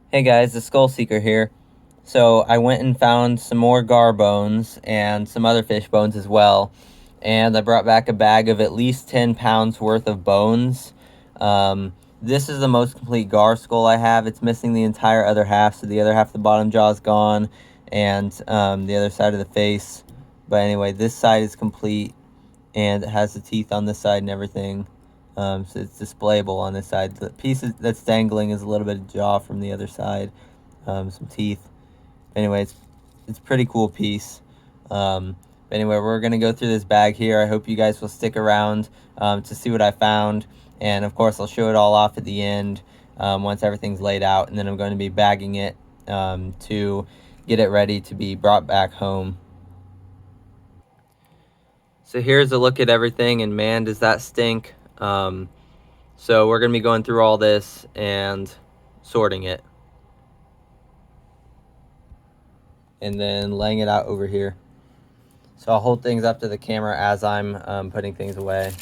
Hey guys, the Skull Seeker here. So I went and found some more gar bones and some other fish bones as well. And I brought back a bag of at least 10 pounds worth of bones. This is the most complete gar skull I have. It's missing the entire other half, so the other half of the bottom jaw is gone, and the other side of the face. But anyway, this side is complete, and it has the teeth on this side and everything. So it's displayable on this side. The piece that's dangling is a little bit of jaw from the other side, some teeth. Anyway, it's a pretty cool piece. But anyway, we're gonna go through this bag here. I hope you guys will stick around to see what I found, and of course I'll show it all off at the end once everything's laid out, and then I'm going to be bagging it to get it ready to be brought back home. So here's a look at everything, and man, does that stink. So we're going to be going through all this and sorting it. And then laying it out over here. So I'll hold things up to the camera as I'm putting things away.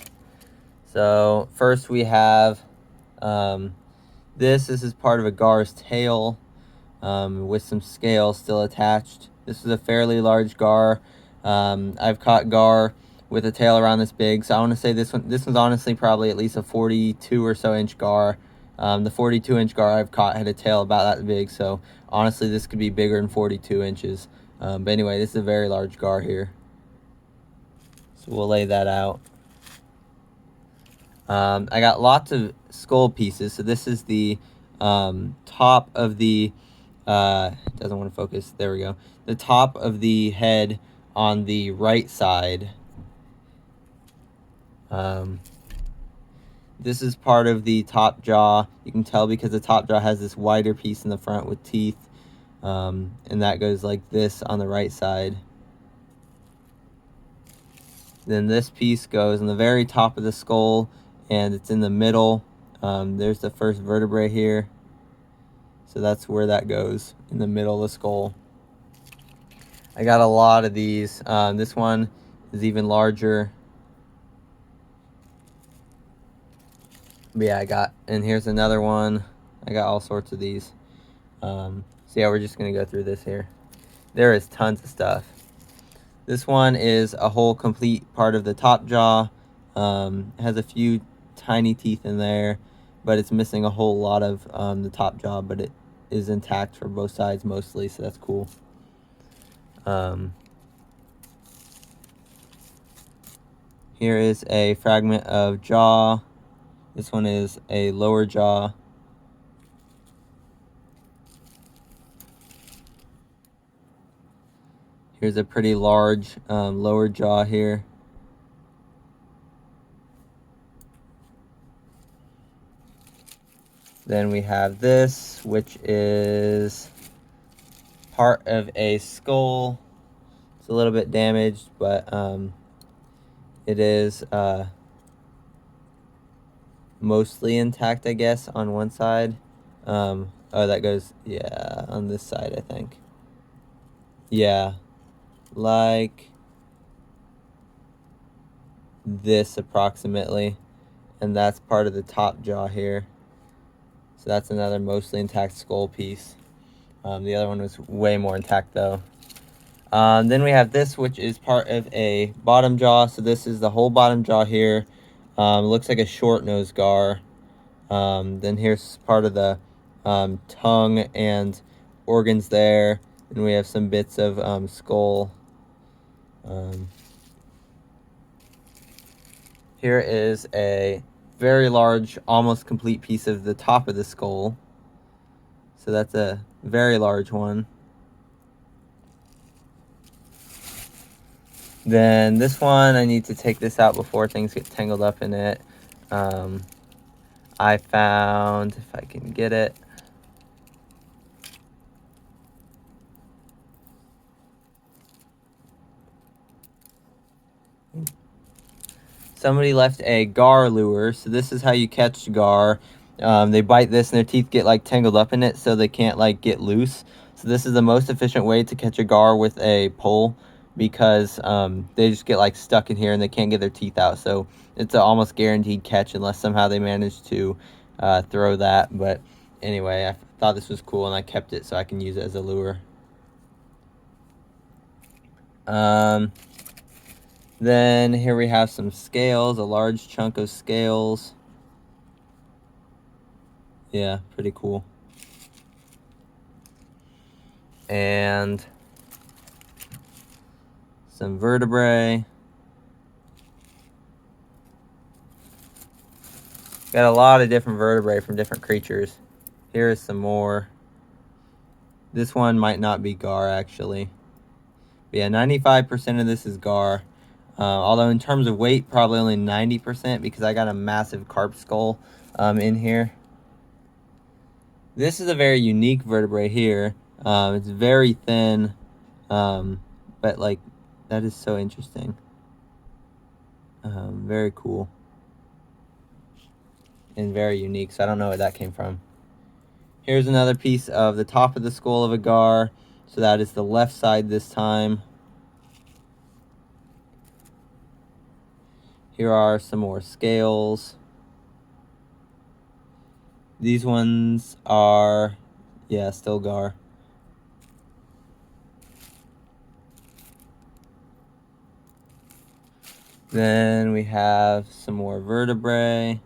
So first we have this is part of a gar's tail with some scales still attached. This is a fairly large gar. I've caught gar with a tail around this big, so I want to say this one's honestly probably at least a 42 or so inch gar. The 42-inch gar I've caught had a tail about that big, so honestly this could be bigger than 42 inches. But anyway, this is a very large gar here, so we'll lay that out. I got lots of skull pieces, so this is the top of the doesn't want to focus, there we go, the top of the head on the right side. This is part of the top jaw. You can tell because the top jaw has this wider piece in the front with teeth, and that goes like this on the right side. Then this piece goes on the very top of the skull, and it's in the middle. There's the first vertebrae here, so that's where that goes, in the middle of the skull. I got a lot of these. This one is even larger. But yeah, and here's another one. I got all sorts of these. So yeah, we're just gonna go through this here. There is tons of stuff. This one is a whole complete part of the top jaw. Has a few tiny teeth in there, but it's missing a whole lot of the top jaw, but it is intact for both sides mostly, so that's cool. Here is a fragment of jaw. This one is a lower jaw. Here's a pretty large lower jaw here. Then we have this, which is part of a skull. It's a little bit damaged, but it is mostly intact, I guess, on one side. Oh, that goes, yeah, on this side, I think. Yeah, like this approximately. And that's part of the top jaw here. So that's another mostly intact skull piece. The other one was way more intact though. Then we have this, which is part of a bottom jaw. So this is the whole bottom jaw here. Looks like a short nose gar. Then here's part of the tongue and organs there. And we have some bits of skull. Here is a very large, almost complete piece of the top of the skull. So that's a very large one. Then this one, I need to take this out before things get tangled up in it. I found, if I can get it, somebody left a gar lure. So this is how you catch gar. They bite this and their teeth get like tangled up in it, so they can't like get loose. So this is the most efficient way to catch a gar with a pole, because they just get like stuck in here and they can't get their teeth out. So it's an almost guaranteed catch unless somehow they manage to throw that. But anyway, thought this was cool, and I kept it so I can use it as a lure. Then here we have some scales, a large chunk of scales. Yeah, pretty cool. And some vertebrae. Got a lot of different vertebrae from different creatures. Here is some more. This one might not be gar, actually. But yeah, 95% of this is gar. Although in terms of weight, probably only 90% because I got a massive carp skull in here. This is a very unique vertebrae here. It's very thin, but like, that is so interesting. Very cool. And very unique, so I don't know where that came from. Here's another piece of the top of the skull of a gar. So that is the left side this time. Here are some more scales. These ones are, yeah, still gar. Then we have some more vertebrae.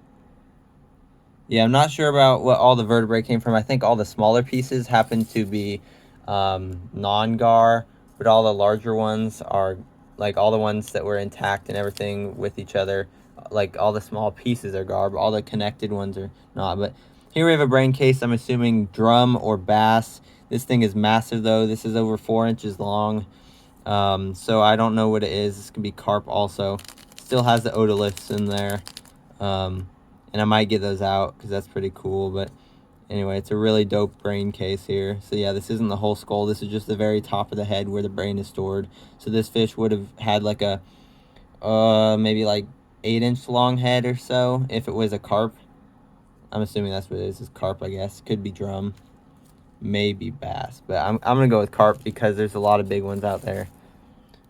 Yeah, I'm not sure about what all the vertebrae came from. I think all the smaller pieces happen to be non-gar, but all the larger ones are, like, all the ones that were intact and everything with each other. Like, all the small pieces are gar, but all the connected ones are not. But here we have a brain case. I'm assuming drum or bass. This thing is massive, though. This is over 4 inches long. So I don't know what it is. This could be carp also. Still has the otoliths in there. And I might get those out because that's pretty cool. But anyway, it's a really dope brain case here. So yeah, this isn't the whole skull. This is just the very top of the head where the brain is stored. So this fish would have had like a maybe like 8-inch long head or so if it was a carp. I'm assuming that's what it is carp, I guess. Could be drum, maybe bass, but I'm gonna go with carp because there's a lot of big ones out there.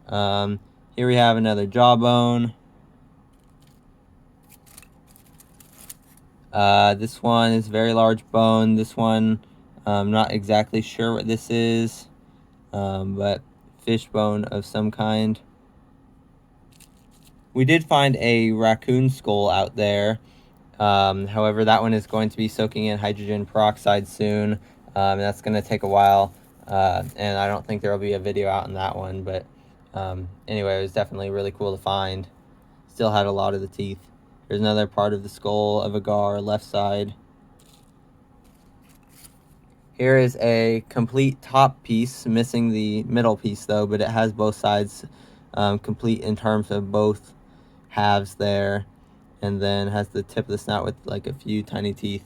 Here we have another jawbone. This one is very large bone. This one, I'm not exactly sure what this is, but fish bone of some kind. We did find a raccoon skull out there. However, that one is going to be soaking in hydrogen peroxide soon. And that's going to take a while. And I don't think there will be a video out on that one. But anyway, it was definitely really cool to find. Still had a lot of the teeth. Here's another part of the skull of a gar, left side. Here is a complete top piece, missing the middle piece though, but it has both sides complete in terms of both halves there. And then has the tip of the snout with like a few tiny teeth.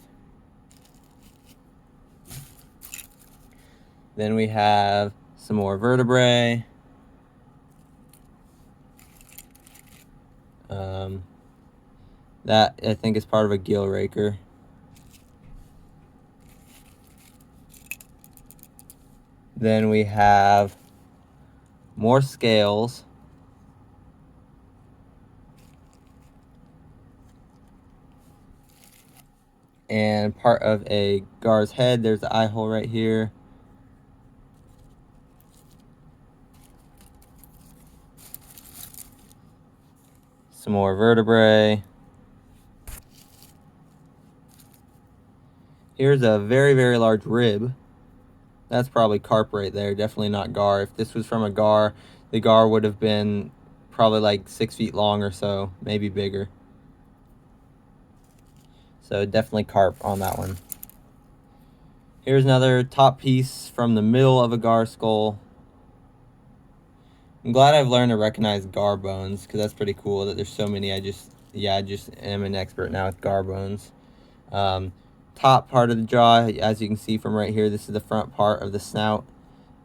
Then we have some more vertebrae. That I think is part of a gill raker. Then we have more scales. And part of a gar's head. There's the eye hole right here. Some more vertebrae. Here's a very, very large rib. That's probably carp right there. Definitely not gar. If this was from a gar, the gar would have been probably like 6 feet long or so, maybe bigger. So definitely carp on that one. Here's another top piece from the middle of a gar skull. I'm glad I've learned to recognize gar bones because that's pretty cool that there's so many. I just am an expert now with gar bones. Top part of the jaw, as you can see from right here, this is the front part of the snout,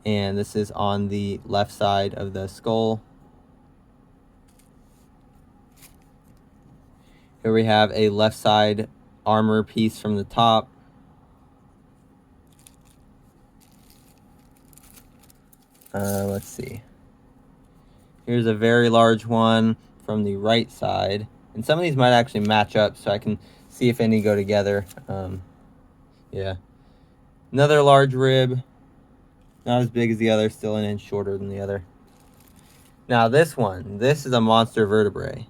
and this is on the left side of the skull. Here we have a left side armor piece from the top. Let's see. Here's a very large one from the right side, and some of these might actually match up, so I can see if any go together. Yeah. Another large rib. Not as big as the other, still an inch shorter than the other. Now this is a monster vertebrae.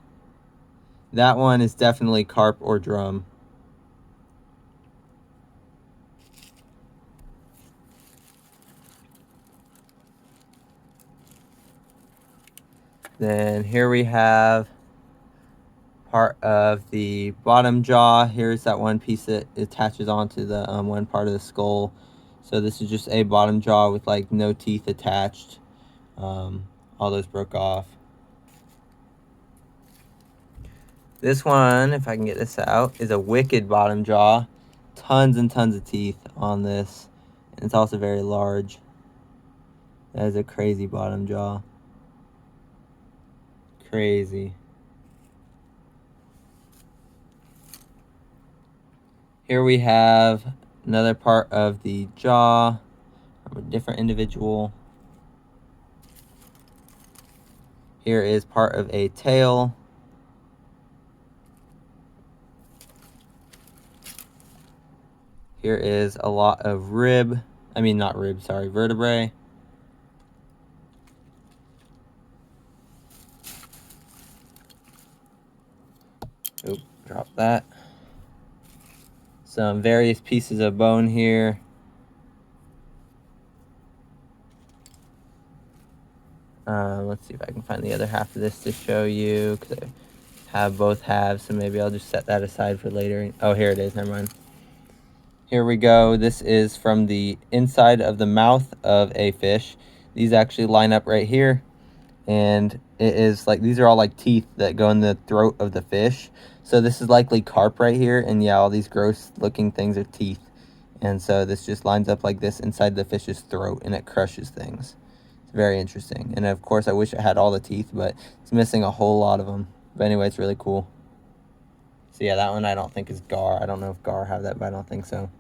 That one is definitely carp or drum. Then here we have part of the bottom jaw. Here's that one piece that attaches onto the one part of the skull. So this is just a bottom jaw with like no teeth attached. All those broke off. This one, if I can get this out, is a wicked bottom jaw. Tons and tons of teeth on this. And it's also very large. That is a crazy bottom jaw. Crazy. Here we have another part of the jaw from a different individual. Here is part of a tail. Here is a lot of vertebrae. Oop, drop that. Some various pieces of bone here. Let's see if I can find the other half of this to show you, because I have both halves, so maybe I'll just set that aside for later. Oh, here it is, never mind. Here we go. This is from the inside of the mouth of a fish. These actually line up right here, and it is like, these are all like teeth that go in the throat of the fish. So this is likely carp right here, and yeah, all these gross looking things are teeth. And so this just lines up like this inside the fish's throat, and it crushes things. It's very interesting. And of course, I wish it had all the teeth, but it's missing a whole lot of them. But anyway, it's really cool. So yeah, that one I don't think is gar. I don't know if gar have that, but I don't think so.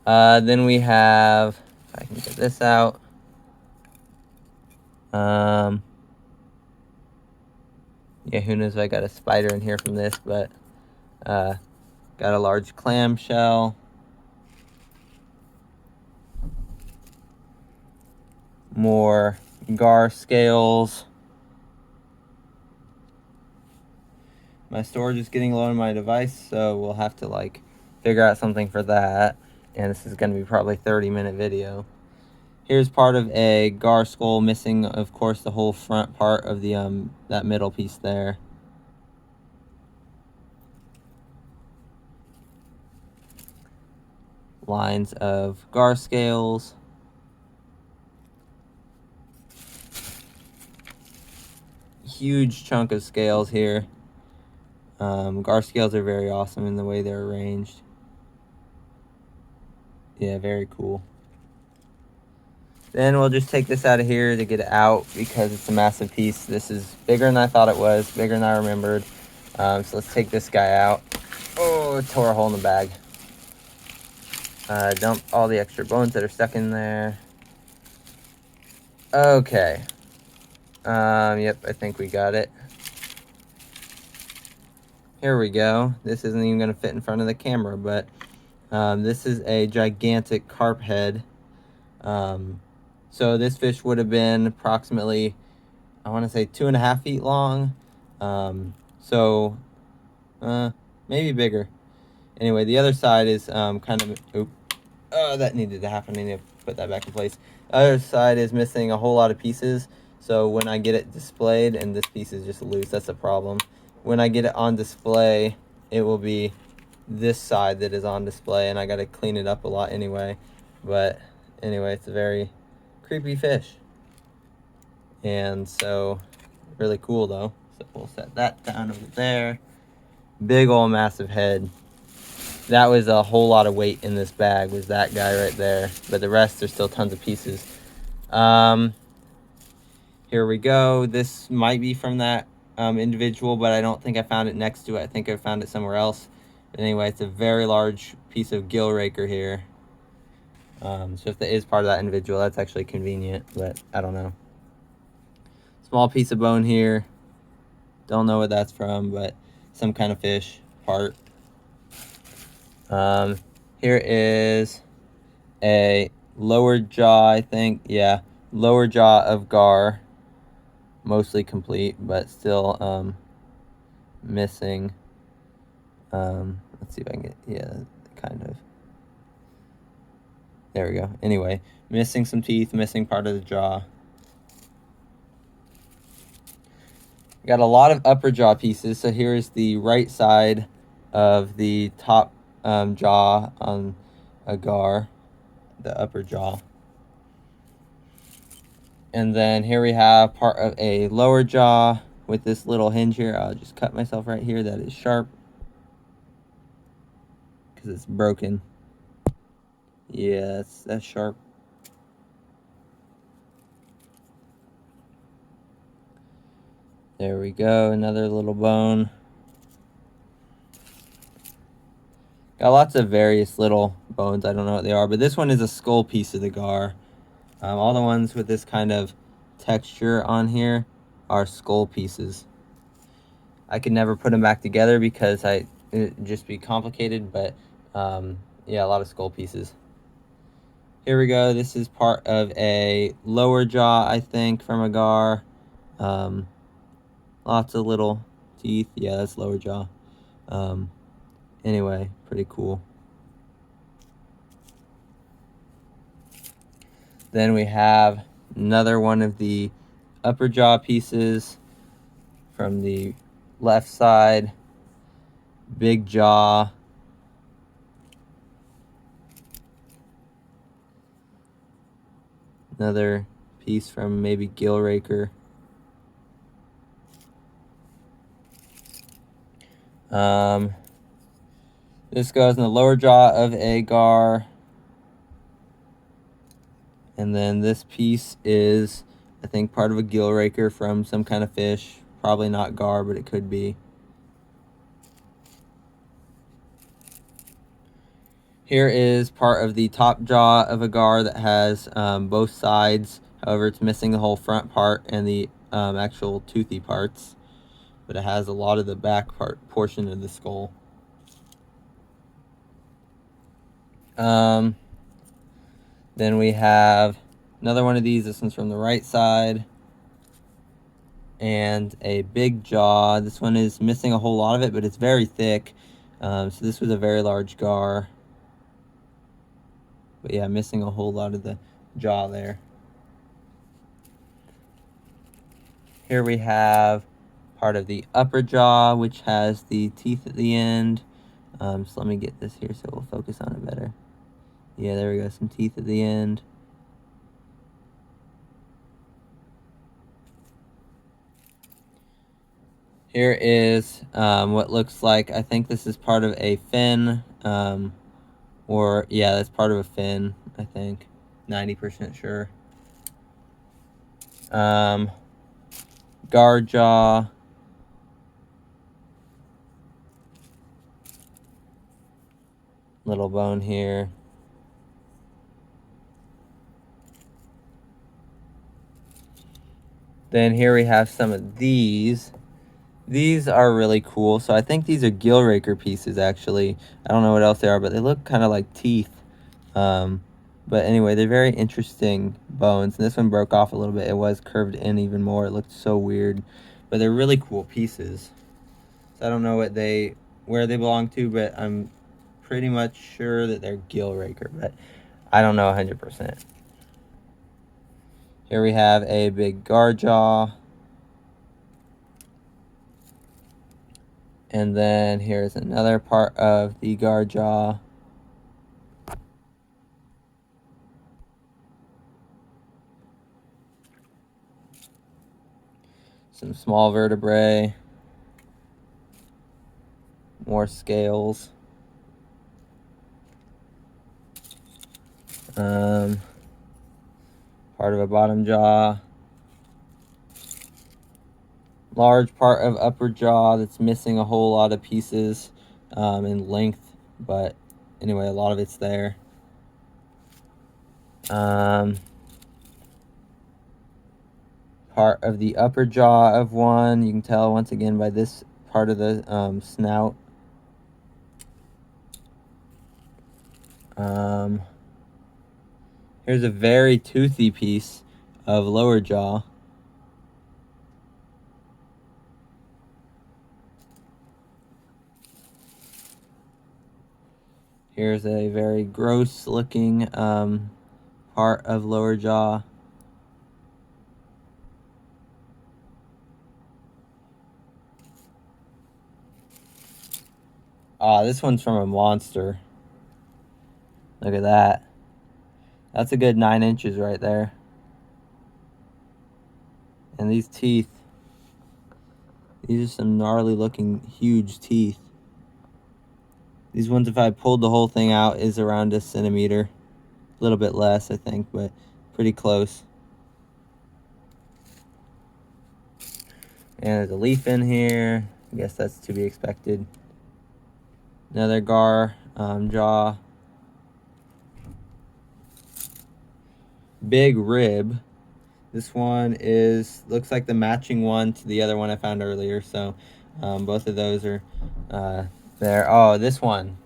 Then we have, if I can get this out. Yeah, who knows if I got a spider in here from this, but got a large clamshell. More gar scales. My storage is getting low on my device, so we'll have to like figure out something for that. And this is going to be probably 30-minute video. Here's part of a gar skull, missing, of course, the whole front part of the that middle piece there. Lines of gar scales. Huge chunk of scales here. Gar scales are very awesome in the way they're arranged. Yeah, very cool. Then we'll just take this out of here to get it out because it's a massive piece. This is bigger than I thought it was, bigger than I remembered. So let's take this guy out. Oh, it tore a hole in the bag. Dump all the extra bones that are stuck in there. Okay. Yep, I think we got it. Here we go. This isn't even going to fit in front of the camera, but this is a gigantic carp head. So this fish would have been approximately, I want to say 2.5 feet long. Maybe bigger. Anyway, the other side is kind of, that needed to happen. I need to put that back in place. The other side is missing a whole lot of pieces. So when I get it displayed, and this piece is just loose, that's a problem. When I get it on display, it will be this side that is on display, and I got to clean it up a lot anyway. But anyway, it's a very creepy fish. And so, really cool though. So we'll set that down over there. Big old massive head. That was a whole lot of weight in this bag, was that guy right there. But the rest, there's still tons of pieces. Here we go. This might be from that individual, but I don't think I found it next to it. I think I found it somewhere else. But anyway, it's a very large piece of gill raker here. So if that is part of that individual, that's actually convenient, but I don't know. Small piece of bone here. Don't know what that's from, but some kind of fish part. Here is a lower jaw, I think. Yeah, lower jaw of Gar. Mostly complete, but still missing. Let's see if I can get, yeah, kind of. There we go. Anyway, missing some teeth, missing part of the jaw. Got a lot of upper jaw pieces. So here's the right side of the top jaw on a Gar, the upper jaw. And then here we have part of a lower jaw with this little hinge here. I'll just cut myself right here. That is sharp because it's broken. Yeah, that's sharp. There we go, another little bone. Got lots of various little bones. I don't know what they are, but this one is a skull piece of the Gar. All the ones with this kind of texture on here are skull pieces. I could never put them back together because it'd just be complicated, but yeah, a lot of skull pieces. Here we go. This is part of a lower jaw, I think, from a Gar. Lots of little teeth. Yeah, that's lower jaw. Anyway, pretty cool. Then we have another one of the upper jaw pieces from the left side. Big jaw. Another piece from maybe Gillraker. This goes in the lower jaw of a Gar. And then this piece is, I think, part of a Gillraker from some kind of fish. Probably not Gar, but it could be. Here is part of the top jaw of a Gar that has both sides. However, it's missing the whole front part and the actual toothy parts. But it has a lot of the back portion of the skull. Then we have another one of these. This one's from the right side. And a big jaw. This one is missing a whole lot of it, but it's very thick. So this was a very large Gar. But yeah, missing a whole lot of the jaw there. Here we have part of the upper jaw, which has the teeth at the end. So let me get this here so we'll focus on it better. Yeah, there we go, some teeth at the end. Here is what looks like, I think this is part of a fin, or yeah, that's part of a fin, I think, 90% sure. Guard jaw. Little bone here. Then here we have some of these. These are really cool. So I think these are Gillraker pieces, actually. I don't know what else they are, but they look kind of like teeth. But anyway, they're very interesting bones. And this one broke off a little bit. It was curved in even more. It looked so weird. But they're really cool pieces. So I don't know where they belong to, but I'm pretty much sure that they're Gillraker. But I don't know 100%. Here we have a big Gar jaw. And then here's another part of the Gar jaw. Some small vertebrae. More scales. Part of a bottom jaw. Large part of upper jaw that's missing a whole lot of pieces in length, but anyway, a lot of it's there. Part of the upper jaw of one, you can tell once again by this part of the snout. Here's a very toothy piece of lower jaw. Here's a very gross looking part of lower jaw. This one's from a monster. Look at that. That's a good 9 inches right there. And these teeth, these are some gnarly looking huge teeth. These ones, if I pulled the whole thing out, is around a centimeter. A little bit less, I think, but pretty close. And there's a leaf in here. I guess that's to be expected. Another gar jaw. Big rib. This one looks like the matching one to the other one I found earlier. So both of those are there. Oh, this one.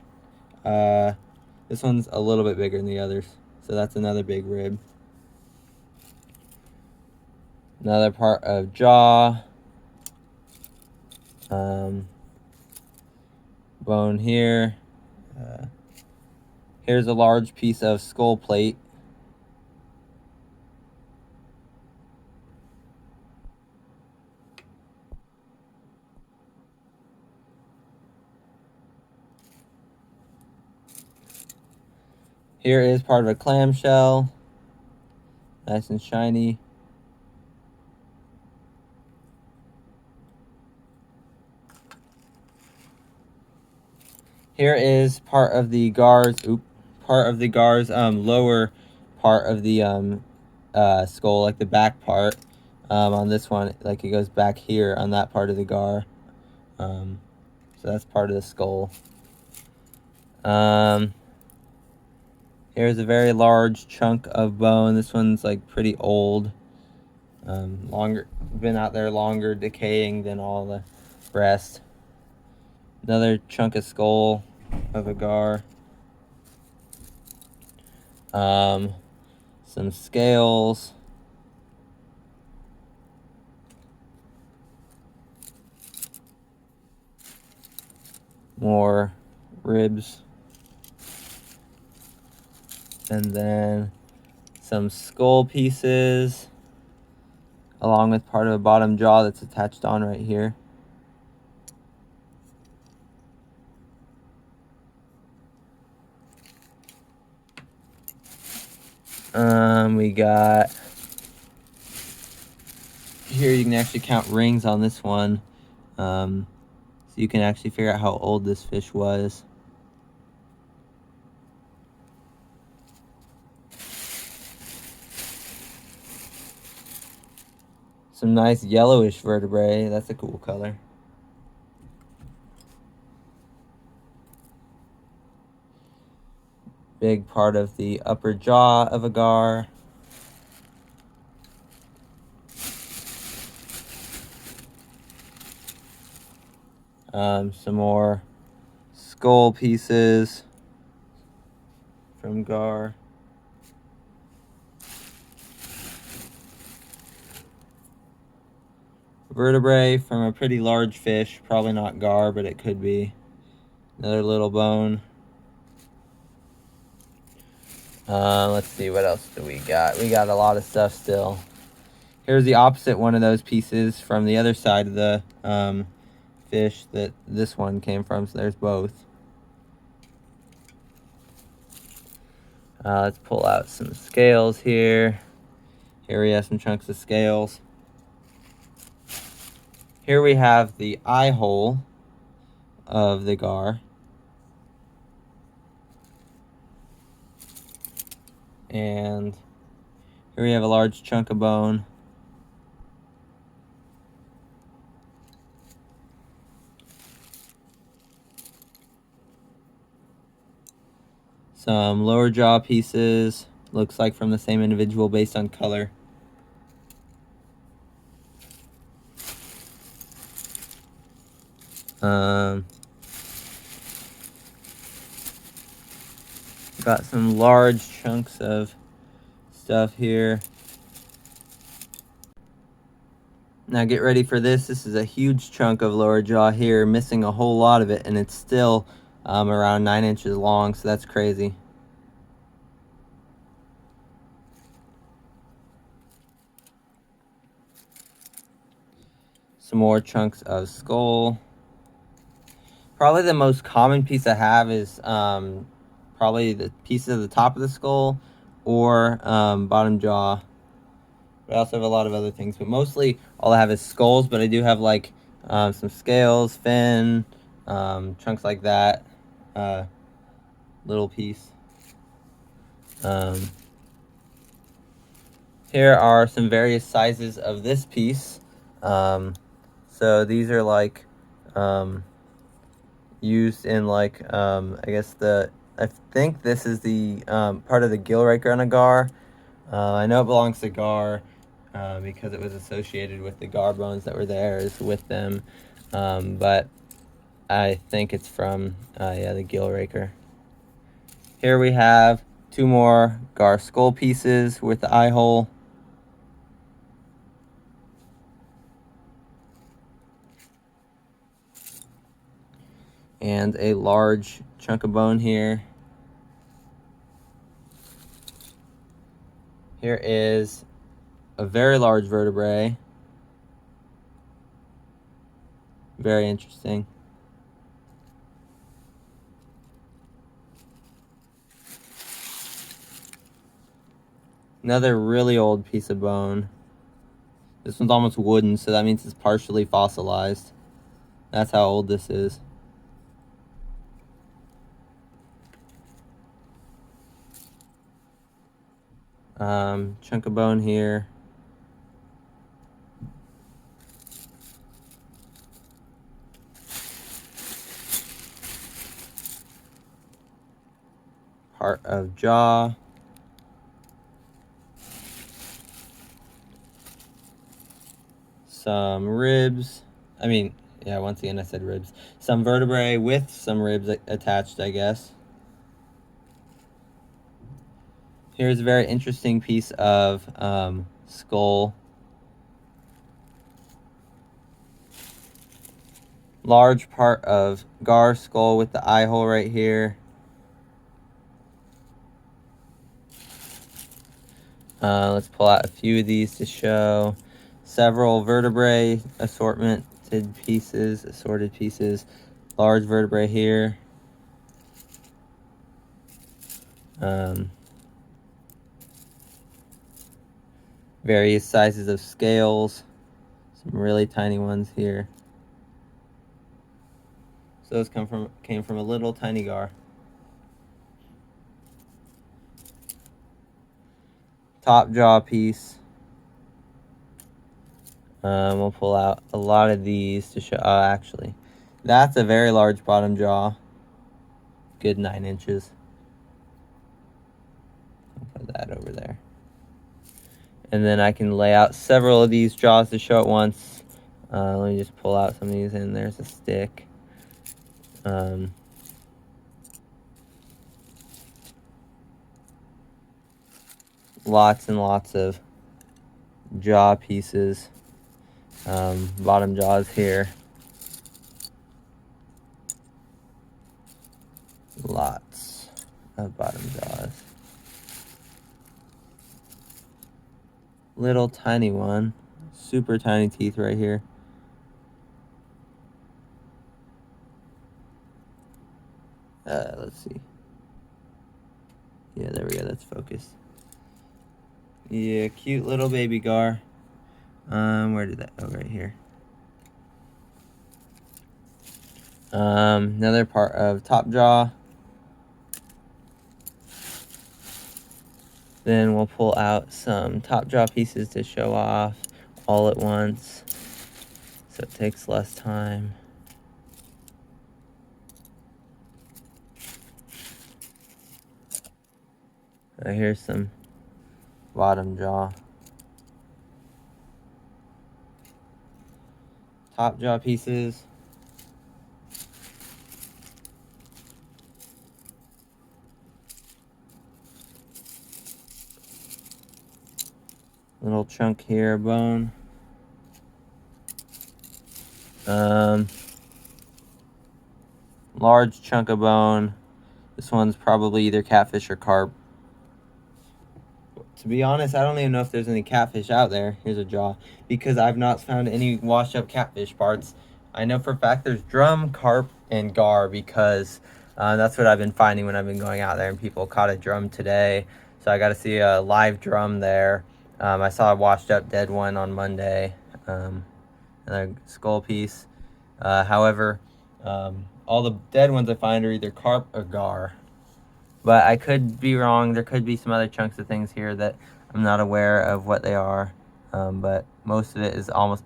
This one's a little bit bigger than the others. So that's another big rib. Another part of jaw. Bone here. Here's a large piece of skull plate. Here is part of a clamshell. Nice and shiny. Here is part of the gar's lower part of the skull, like the back part. On this one, like it goes back here on that part of the gar. So that's part of the skull. Here's a very large chunk of bone. This one's like pretty old. Been out there longer, decaying than all the rest. Another chunk of skull of a gar. Some scales. More ribs. And then some skull pieces, along with part of the bottom jaw that's attached on right here. We got here, you can actually count rings on this one. So you can actually figure out how old this fish was. Some nice yellowish vertebrae. That's a cool color. Big part of the upper jaw of a gar. Some more skull pieces from gar. Vertebrae from a pretty large fish. Probably not gar, but it could be. Another little bone. Let's see, what else do we got? We got a lot of stuff still. Here's the opposite one of those pieces from the other side of the fish that this one came from, so there's both. Let's pull out some scales here. Here we have some chunks of scales. Here we have the eye hole of the gar. And here we have a large chunk of bone. Some lower jaw pieces, looks like from the same individual based on color. Got some large chunks of stuff here. Now get ready for this. This is a huge chunk of lower jaw here, missing a whole lot of it, and it's still around 9 inches long, so that's crazy. Some more chunks of skull. Probably the most common piece I have is probably the pieces of the top of the skull or bottom jaw. But I also have a lot of other things, but mostly all I have is skulls, but I do have like some scales, fin, chunks like that, little piece. Here are some various sizes of this piece. So these are like used in like I guess I think this is the part of the gill raker on a gar. I know it belongs to gar because it was associated with the gar bones that were there is with them, but I think it's from yeah, the gill raker. Here we have 2 more gar skull pieces with the eye hole. And a large chunk of bone here. Here is a very large vertebrae. Very interesting. Another really old piece of bone. This one's almost wooden, so that means it's partially fossilized. That's how old this is. Chunk of bone here. Part of jaw. Some ribs. I mean, yeah, once again I said ribs. Some vertebrae with some ribs attached, I guess. Here's a very interesting piece of skull. Large part of gar skull with the eye hole right here. Let's pull out a few of these to show. Several vertebrae assorted pieces. Large vertebrae here. Various sizes of scales. Some really tiny ones here. So those came from a little tiny gar. Top jaw piece. We'll pull out a lot of these to show. Oh, actually, that's a very large bottom jaw. Good 9 inches. I'll put that over there. And then I can lay out several of these jaws to show at once. Let me just pull out some of these, and there's a stick. Lots and lots of jaw pieces. Bottom jaws here. Lots of bottom jaws. Little tiny one. Super tiny teeth right here. Let's see. Yeah, there we go. That's focused. Yeah, cute little baby gar. Where did that? Oh, right here. Another part of top jaw. Then we'll pull out some top jaw pieces to show off all at once, so it takes less time. Here's some bottom jaw. Top jaw pieces. Little chunk here, bone. Large chunk of bone. This one's probably either catfish or carp. To be honest, I don't even know if there's any catfish out there. Here's a jaw. Because I've not found any washed up catfish parts. I know for a fact there's drum, carp, and gar because that's what I've been finding when I've been going out there, and people caught a drum today. So I got to see a live drum there. I saw a washed up dead one on Monday. And a skull piece. However, all the dead ones I find are either carp or gar. But I could be wrong. There could be some other chunks of things here that I'm not aware of what they are. But most of it is almost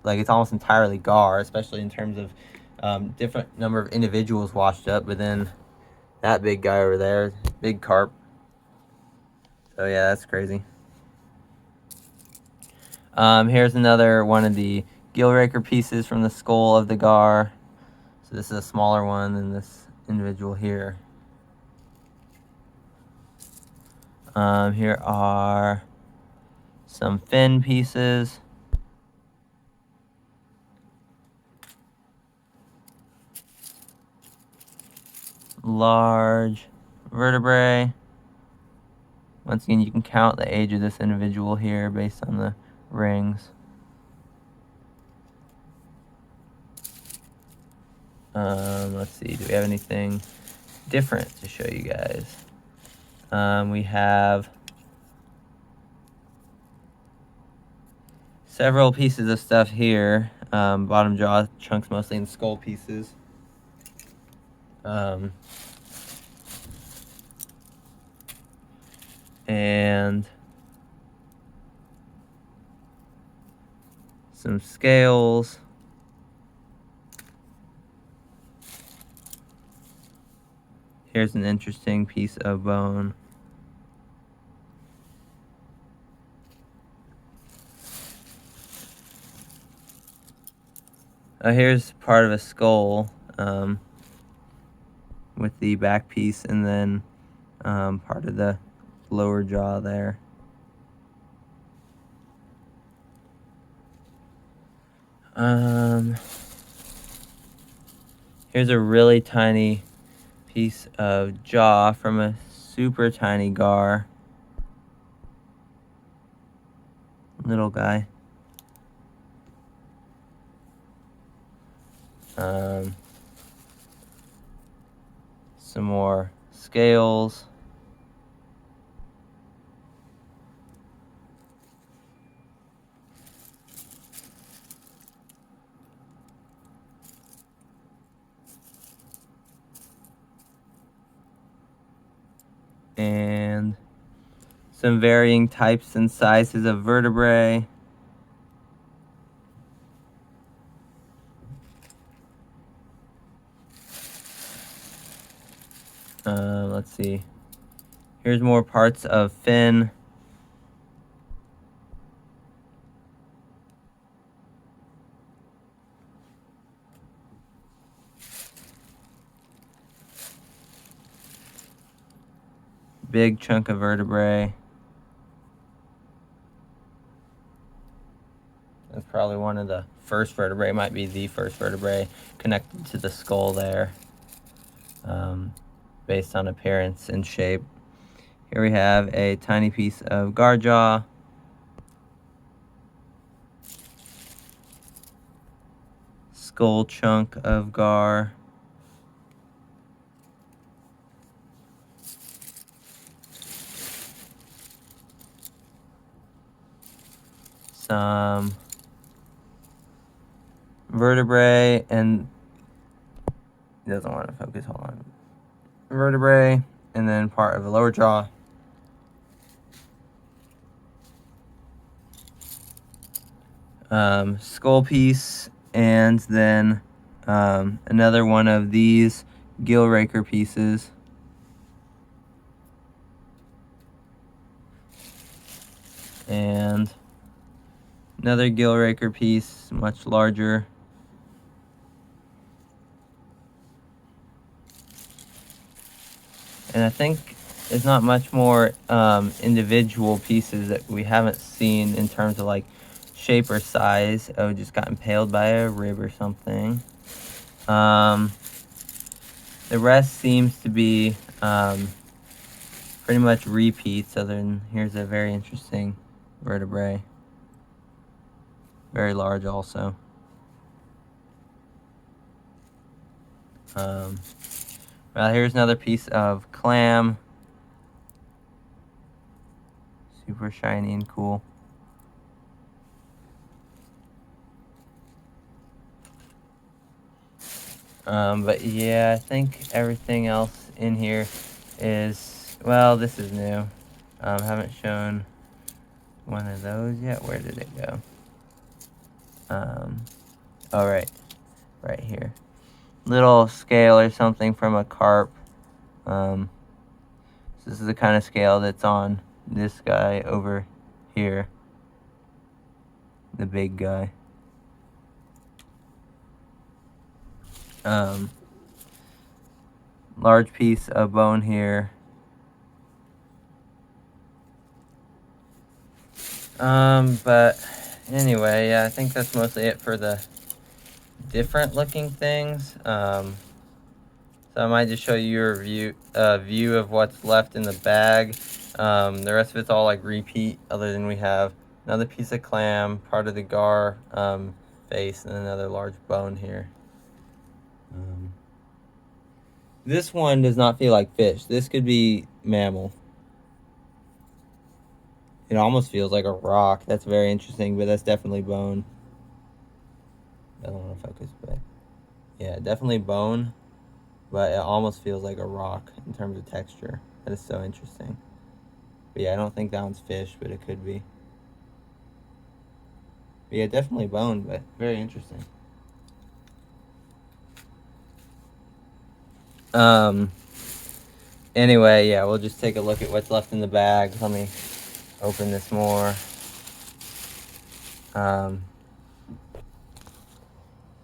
entirely gar, especially in terms of different number of individuals washed up. But then that big guy over there, big carp. So yeah, that's crazy. Here's another one of the gill raker pieces from the skull of the gar. So this is a smaller one than this individual here. Here are some fin pieces. Large vertebrae. Once again, you can count the age of this individual here based on the rings. Let's see, do we have anything different to show you guys? We have several pieces of stuff here. Bottom jaw chunks mostly in skull pieces. And some scales. Here's an interesting piece of bone. Here's part of a skull with the back piece, and then part of the lower jaw there. Here's a really tiny piece of jaw from a super tiny gar. Little guy. Some more scales. And some varying types and sizes of vertebrae. Let's see. Here's more parts of fin. Big chunk of vertebrae. That's probably one of the first vertebrae, might be the first vertebrae connected to the skull there, based on appearance and shape. Here we have a tiny piece of gar jaw. Skull chunk of gar. Some vertebrae, and it doesn't want to focus, hold on. Vertebrae, and then part of the lower jaw. Skull piece, and then another one of these gill raker pieces. And another gill raker piece, much larger. And I think there's not much more individual pieces that we haven't seen in terms of like shape or size. Oh, just got impaled by a rib or something. The rest seems to be pretty much repeats, other than here's a very interesting vertebrae. Very large also. Well, here's another piece of clam. Super shiny and cool. But yeah, I think everything else in here is, well, this is new. Haven't shown one of those yet. Where did it go? Oh, right here. Little scale or something from a carp. So this is the kind of scale that's on this guy over here. The big guy. Large piece of bone here. But anyway, yeah, I think that's mostly it for the different looking things. So I might just show you a view of what's left in the bag. The rest of it's all like repeat, other than we have another piece of clam, part of the gar face, and another large bone here. This one does not feel like fish. This could be mammal. It almost feels like a rock. That's very interesting, but that's definitely bone. I don't want to focus, but yeah, definitely bone, but it almost feels like a rock in terms of texture. That is so interesting. But yeah, I don't think that one's fish, but it could be. But yeah, definitely bone, but very interesting. Anyway, yeah, we'll just take a look at what's left in the bag. Let me open this more.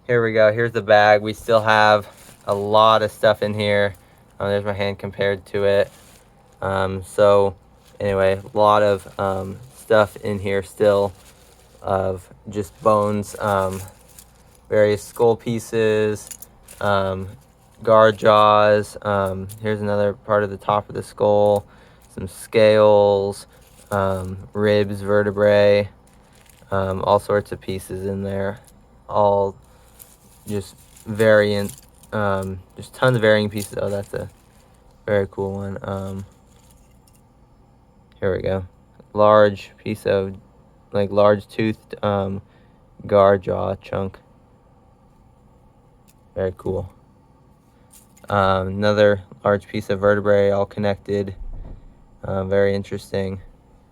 Here we go. Here's the bag. We still have a lot of stuff in here. There's my hand compared to it. So anyway, a lot of stuff in here still of just bones, various skull pieces, guard jaws. Here's another part of the top of the skull, some scales, ribs, vertebrae, all sorts of pieces in there, all just variant, just tons of varying pieces. Oh, that's a very cool one. Here we go. Large piece of, like, large toothed guard jaw chunk. Very cool. Another large piece of vertebrae, all connected. Very interesting.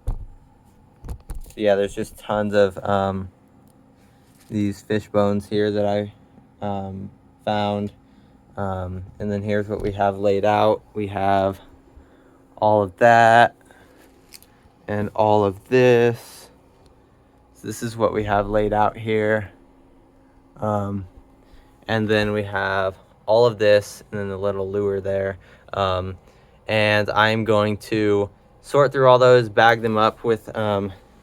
So yeah, there's just tons of these fish bones here that I found. And then here's what we have laid out. We have all of that and all of this. So this is what we have laid out here. And then we have all of this and then the little lure there. And I'm going to sort through all those, bag them up with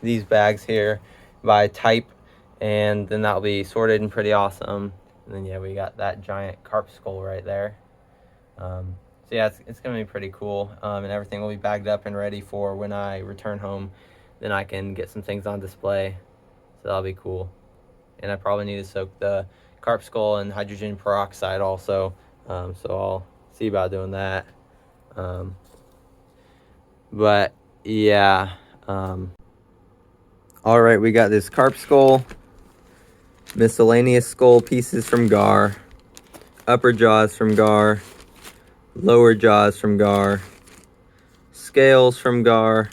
these bags here by type, and then that'll be sorted and pretty awesome. And then yeah, we got that giant carp skull right there. So yeah, it's gonna be pretty cool, and everything will be bagged up and ready for when I return home. Then I can get some things on display, so that'll be cool. And I probably need to soak the carp skull in hydrogen peroxide also, so I'll see about doing that. But yeah, all right, we got this carp skull, miscellaneous skull pieces from gar, upper jaws from gar, lower jaws from gar, scales from gar,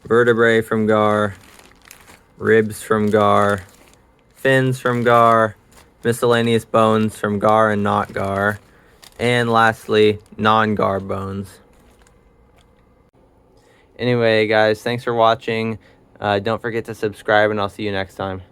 vertebrae from gar, ribs from gar, fins from gar, miscellaneous bones from gar and not gar, and lastly, non-gar bones. Anyway, guys, thanks for watching. Don't forget to subscribe, and I'll see you next time.